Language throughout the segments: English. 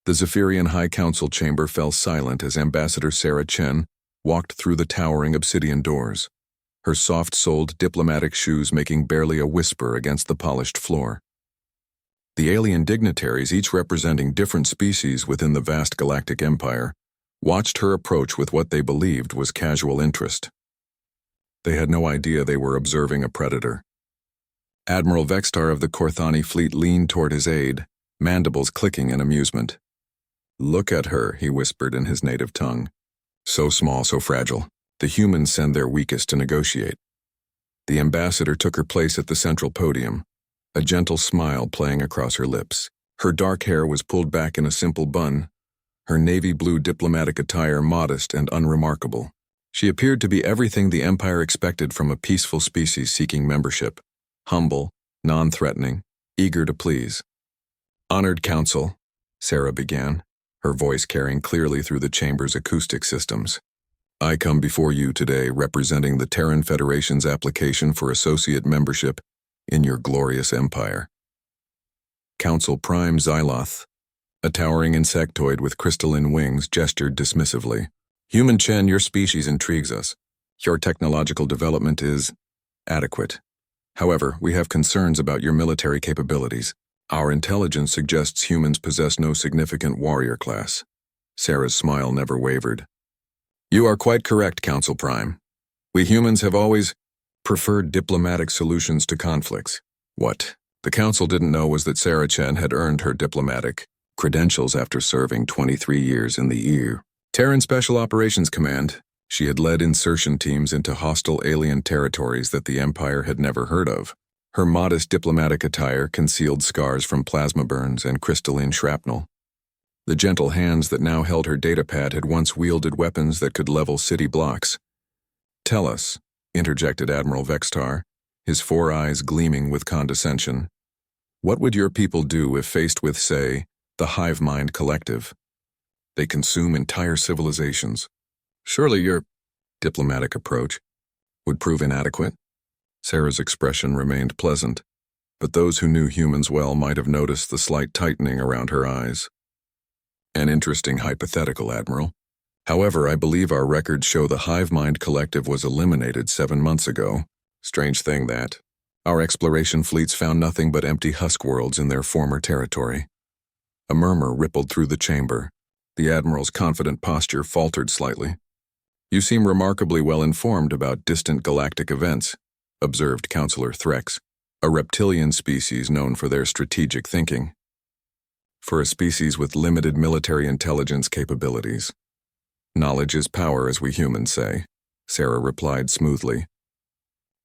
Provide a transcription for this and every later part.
The Zephyrian High Council chamber fell silent as Ambassador Sarah Chen walked through the towering obsidian doors, her soft-soled diplomatic shoes making barely a whisper against the polished floor. The alien dignitaries, each representing different species within the vast galactic empire, watched her approach with what they believed was casual interest. They had no idea they were observing a predator. Admiral Vextar of the Korthani fleet leaned toward his aide, mandibles clicking in amusement. "Look at her," he whispered in his native tongue. "So small, so fragile. The humans send their weakest to negotiate." The ambassador took her place at the central podium, a gentle smile playing across her lips. Her dark hair was pulled back in a simple bun, her navy blue diplomatic attire modest and unremarkable. She appeared to be everything the Empire expected from a peaceful species seeking membership: humble, non-threatening, eager to please. "Honored Council," Sarah began, her voice carrying clearly through the chamber's acoustic systems. "I come before you today representing the Terran Federation's application for associate membership in your glorious empire." Council Prime Xyloth, a towering insectoid with crystalline wings, gestured dismissively. "Human Chen, your species intrigues us. Your technological development is adequate. However, we have concerns about your military capabilities. Our intelligence suggests humans possess no significant warrior class." Sarah's smile never wavered. "You are quite correct, Council Prime. We humans have always preferred diplomatic solutions to conflicts." What the Council didn't know was that Sarah Chen had earned her diplomatic credentials after serving 23 years in the Terran Special Operations Command. She had led insertion teams into hostile alien territories that the Empire had never heard of. Her modest diplomatic attire concealed scars from plasma burns and crystalline shrapnel. The gentle hands that now held her datapad had once wielded weapons that could level city blocks. "Tell us," interjected Admiral Vextar, his four eyes gleaming with condescension, "what would your people do if faced with, say, the hive mind collective? They consume entire civilizations. Surely your diplomatic approach would prove inadequate." Sarah's expression remained pleasant, but those who knew humans well might have noticed the slight tightening around her eyes. "An interesting hypothetical, Admiral. However, I believe our records show the hive mind collective was eliminated 7 months ago. Strange thing that. Our exploration fleets found nothing but empty husk worlds in their former territory." A murmur rippled through the chamber. The Admiral's confident posture faltered slightly. "You seem remarkably well informed about distant galactic events," observed Counselor Threx, a reptilian species known for their strategic thinking. "For a species with limited military intelligence capabilities, knowledge is power, as we humans say," Sarah replied smoothly.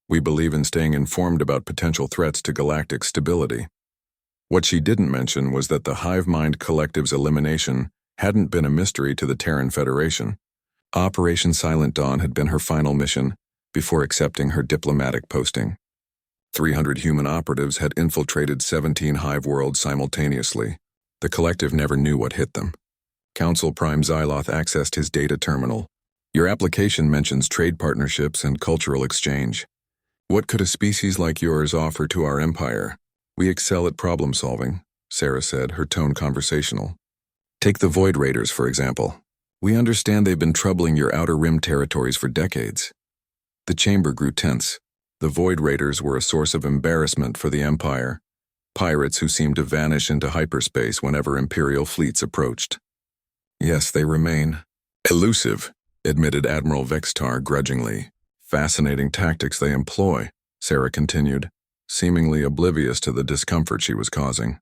"We believe in staying informed about potential threats to galactic stability." What she didn't mention was that the hive mind collective's elimination hadn't been a mystery to the Terran Federation. Operation Silent Dawn had been her final mission before accepting her diplomatic posting. 300 human operatives had infiltrated 17 hive worlds simultaneously. The collective never knew what hit them. Council Prime Xyloth accessed his data terminal. "Your application mentions trade partnerships and cultural exchange. What could a species like yours offer to our empire?" "We excel at problem solving," Sarah said, her tone conversational. "Take the Void Raiders, for example. We understand they've been troubling your Outer Rim territories for decades." The chamber grew tense. The Void Raiders were a source of embarrassment for the Empire, pirates who seemed to vanish into hyperspace whenever Imperial fleets approached. "Yes, they remain elusive," admitted Admiral Vextar grudgingly. "Fascinating tactics they employ," Sarah continued, seemingly oblivious to the discomfort she was causing.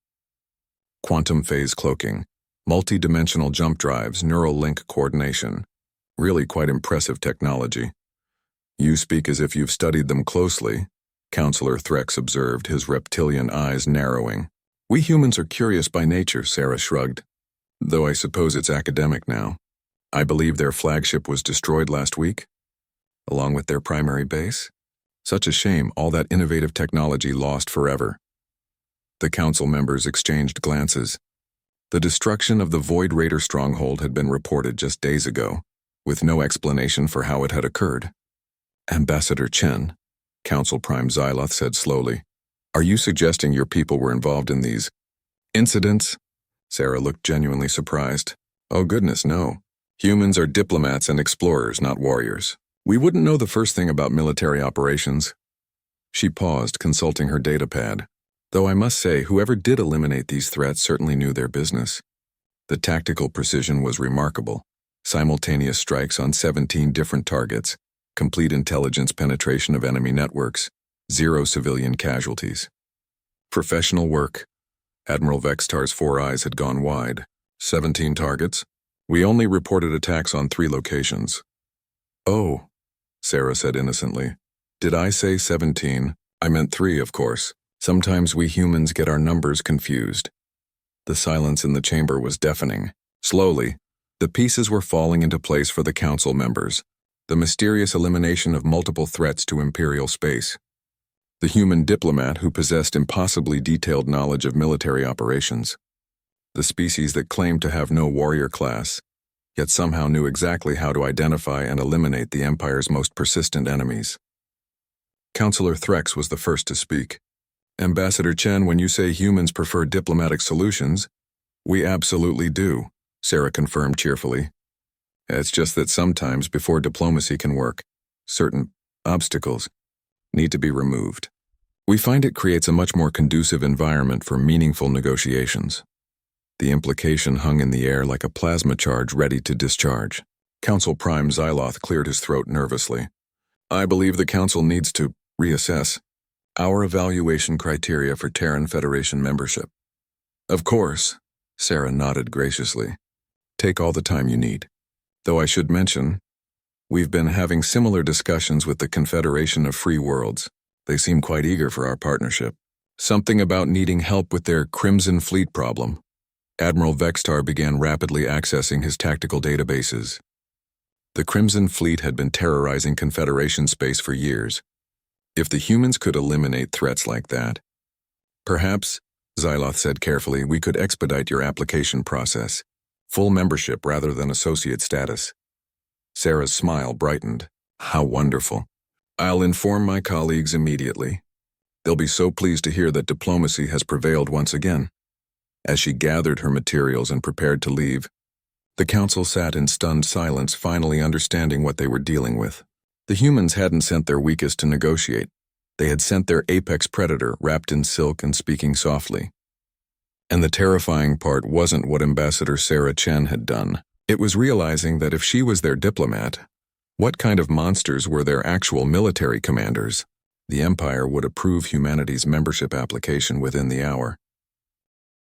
"Quantum phase cloaking, multi-dimensional jump drives, neural link coordination. Really quite impressive technology." "You speak as if you've studied them closely," Counselor Threx observed, his reptilian eyes narrowing. "We humans are curious by nature," Sarah shrugged. "Though I suppose it's academic now. I believe their flagship was destroyed last week, along with their primary base. Such a shame, all that innovative technology lost forever." The council members exchanged glances. The destruction of the Void Raider stronghold had been reported just days ago, with no explanation for how it had occurred. "Ambassador Chen," Council Prime Xyloth said slowly, "are you suggesting your people were involved in these incidents?" Sarah looked genuinely surprised. Oh goodness, no. Humans are diplomats and explorers, not warriors. We wouldn't know the first thing about military operations. She paused, consulting her datapad. Though I must say, whoever did eliminate these threats certainly knew their business. The tactical precision was remarkable. Simultaneous strikes on 17 different targets, complete intelligence penetration of enemy networks, 0 civilian casualties. Professional work. Admiral Vextar's 4 eyes had gone wide. 17 targets? We only reported attacks on 3 locations. Oh, Sarah said innocently. Did I say 17? I meant 3, of course. Sometimes we humans get our numbers confused. The silence in the chamber was deafening. Slowly, the pieces were falling into place for the council members. The mysterious elimination of multiple threats to Imperial space. The human diplomat who possessed impossibly detailed knowledge of military operations. The species that claimed to have no warrior class, yet somehow knew exactly how to identify and eliminate the Empire's most persistent enemies. Councillor Threx was the first to speak. Ambassador Chen, when you say humans prefer diplomatic solutions, we absolutely do, Sarah confirmed cheerfully. It's just that sometimes, before diplomacy can work, certain obstacles need to be removed. We find it creates a much more conducive environment for meaningful negotiations. The implication hung in the air like a plasma charge ready to discharge. Council Prime Xyloth cleared his throat nervously. I believe the Council needs to reassess our evaluation criteria for Terran Federation membership. Of course, Sarah nodded graciously. Take all the time you need. Though I should mention, we've been having similar discussions with the Confederation of Free Worlds. They seem quite eager for our partnership. Something about needing help with their Crimson Fleet problem. Admiral Vextar began rapidly accessing his tactical databases. The Crimson Fleet had been terrorizing Confederation space for years. If the humans could eliminate threats like that, perhaps, Xyloth said carefully, we could expedite your application process. Full membership rather than associate status. Sarah's smile brightened. How wonderful. I'll inform my colleagues immediately. They'll be so pleased to hear that diplomacy has prevailed once again. As she gathered her materials and prepared to leave, the council sat in stunned silence, finally understanding what they were dealing with. The humans hadn't sent their weakest to negotiate. They had sent their apex predator, wrapped in silk and speaking softly. And the terrifying part wasn't what Ambassador Sarah Chen had done. It was realizing that if she was their diplomat, what kind of monsters were their actual military commanders? The Empire would approve humanity's membership application within the hour.